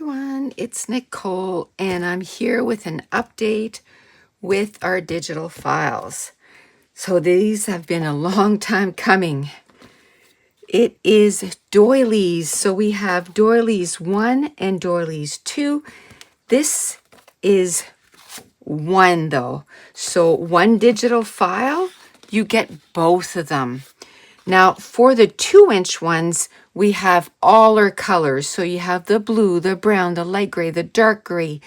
everyone, it's Nicole and I'm here with an update with our digital files. So these have been a long time coming. It is Doilies. So we have Doilies 1 and Doilies 2. This is one though. So one digital file, you get both of them. Now for the 2-inch ones, we have all our colors. So you have the blue, the brown, the light gray, the dark gray,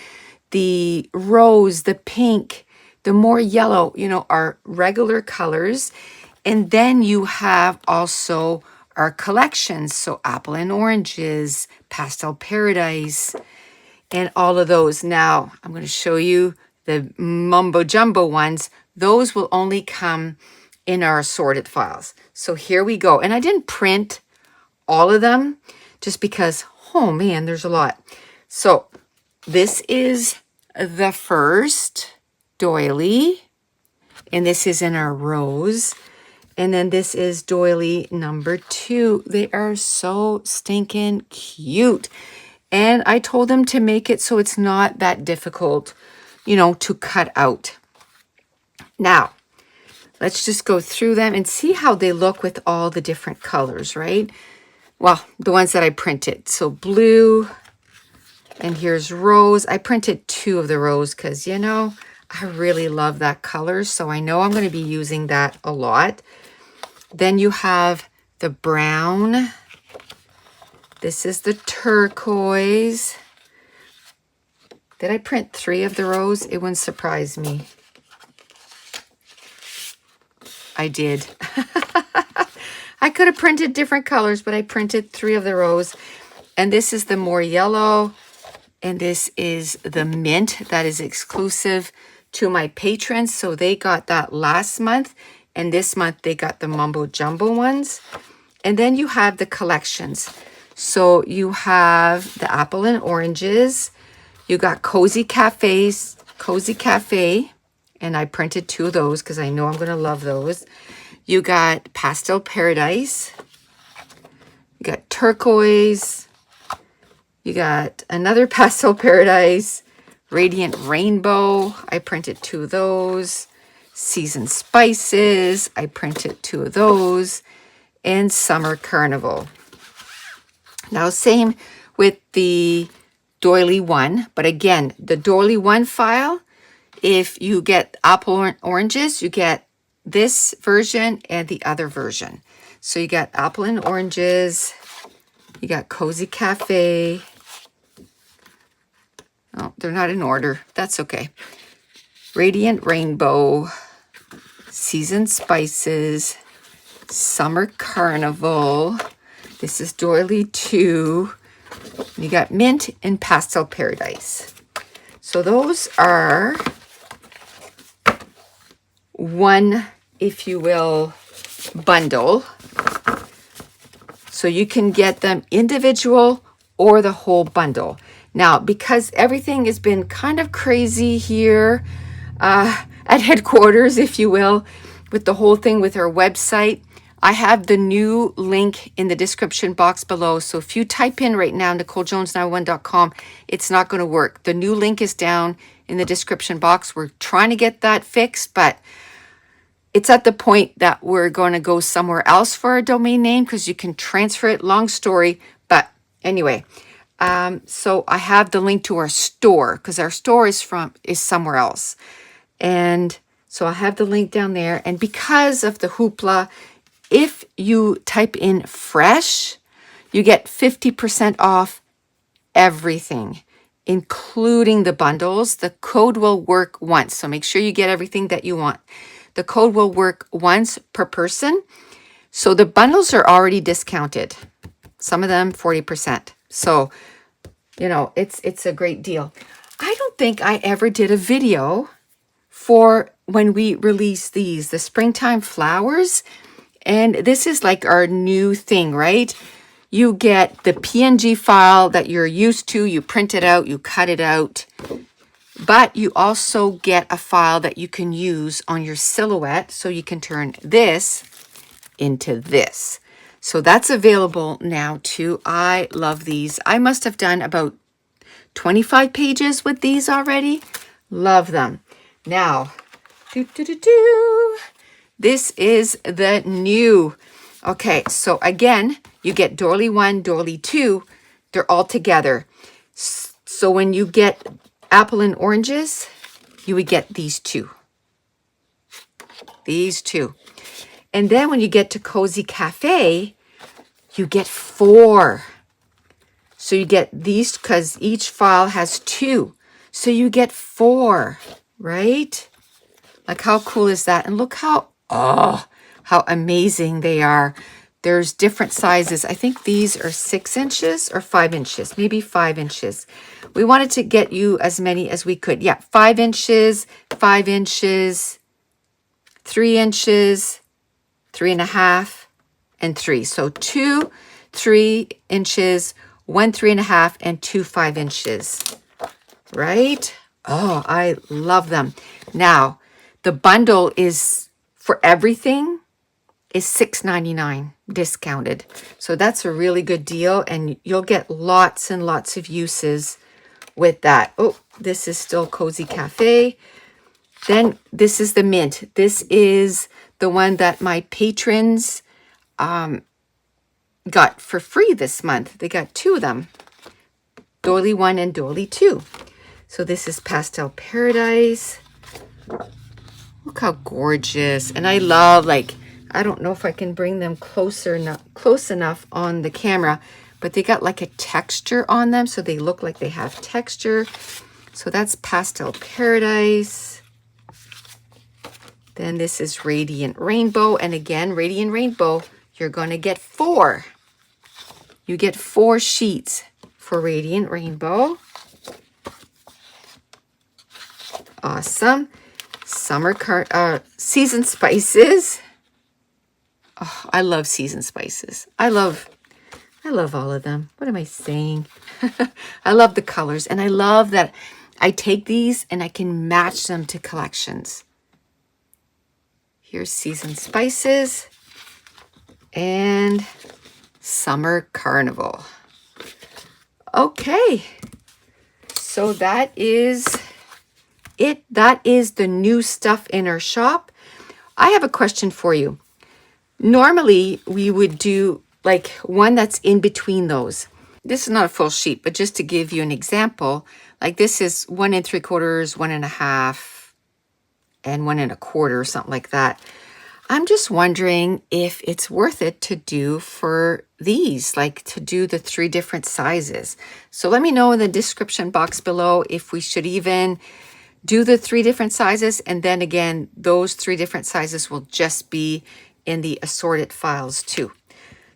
the rose, the pink, the more yellow, our regular colors. And then you have also our collections. So apple and oranges, pastel paradise, and all of those. Now I'm going to show you the mumbo jumbo ones. Those will only come in our assorted files. So here we go. And I didn't print all of them just because, oh man, there's a lot. So this is the first doily, and this is in our rose. And then this is doily number 2. They are so stinking cute. And I told them to make it so it's not that difficult, to cut out. Now, let's just go through them and see how they look with all the different colors, right? Well, the ones that I printed. So blue, and here's rose. I printed 2 of the rose because, I really love that color. So I know I'm going to be using that a lot. Then you have the brown. This is the turquoise. Did I print 3 of the rose? It wouldn't surprise me. I did. I could have printed different colors, but I printed 3 of the rose. And this is the more yellow. And this is the mint that is exclusive to my patrons. So they got that last month. And this month they got the mumbo jumbo ones. And then you have the collections. So you have the apple and oranges. You got Cozy Cafe, and I printed 2 of those because I know I'm going to love those. You got Pastel Paradise. You got Turquoise. You got another Pastel Paradise. Radiant Rainbow. I printed 2 of those. Seasoned Spices. I printed 2 of those. And Summer Carnival. Now, same with the doily 1. But again, the doily 1 file, if you get apple and oranges, you get this version and the other version. So you got apple and oranges. You got Cozy Cafe. Oh, they're not in order. That's okay. Radiant Rainbow. Seasoned Spices. Summer Carnival. This is doily 2. You got Mint and Pastel Paradise. So those are one, if you will, bundle. So you can get them individual or the whole bundle. Now, because everything has been kind of crazy here at headquarters, if you will, with the whole thing with our website, I have the new link in the description box below. So if you type in right now, NicoleJones91.com, it's not going to work. The new link is down in the description box. We're trying to get that fixed, but it's at the point that we're going to go somewhere else for a domain name because you can transfer it. Long story. But anyway, so I have the link to our store because our store is somewhere else. And so I have the link down there. And because of the hoopla, if you type in fresh, you get 50% off everything, including the bundles. The code will work once. So make sure you get everything that you want. The code will work once per person. So the bundles are already discounted. Some of them 40%. So, it's a great deal. I don't think I ever did a video for when we release these, the springtime flowers. And this is like our new thing, right? You get the PNG file that you're used to. You print it out, you cut it out. But you also get a file that you can use on your silhouette. So you can turn this into this. So that's available now too. I love these. I must have done about 25 pages with these already. Love them. Now, this is the new. Okay, so again, you get Doily 1, Doily 2. They're all together. So when you get apple and oranges, you would get these two. These two. And then when you get to Cozy Cafe, you get 4. So you get these because each file has 2. So you get 4, right? Like how cool is that? And look how amazing they are. There's different sizes. I think these are 6 inches or 5 inches, maybe 5 inches. We wanted to get you as many as we could. Yeah, 5 inches, 5 inches, 3 inches, 3.5, and 3. So 2 3 inches, 1 3.5, and 2 5 inches. Right? Oh, I love them. Now, the bundle is for everything is $6.99 discounted. So that's a really good deal, and you'll get lots and lots of uses with that. Oh, this is still Cozy Cafe. Then this is the mint. This is the one that my patrons got for free this month. They got 2 of them. Doily 1 and Doily 2. So this is Pastel Paradise. Look how gorgeous. And I love, like, I don't know if I can bring them close enough on the camera, but they got like a texture on them. So they look like they have texture. So that's Pastel Paradise. Then this is Radiant Rainbow. And again, Radiant Rainbow, you're going to get 4. You get 4 sheets for Radiant Rainbow. Awesome. Season Spices. Oh, I love Season Spices. I love all of them. What am I saying? I love the colors, and I love that I take these and I can match them to collections. Here's Season Spices and Summer Carnival. Okay. So that is it. That is the new stuff in our shop. I have a question for you. Normally, we would do like one that's in between those. This is not a full sheet, but just to give you an example, like this is 1 3/4, 1.5, and 1 1/4, or something like that. I'm just wondering if it's worth it to do for these, like to do the 3 different sizes. So let me know in the description box below if we should even do the 3 different sizes. And then again, those 3 different sizes will just be in the assorted files too.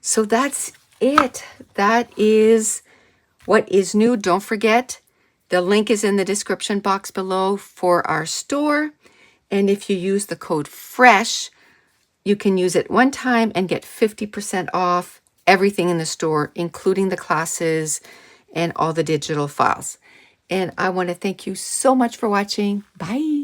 So that's it. That is what is new. Don't forget, the link is in the description box below for our store. And if you use the code FRESH, you can use it one time and get 50% off everything in the store, including the classes and all the digital files. And I want to thank you so much for watching. Bye.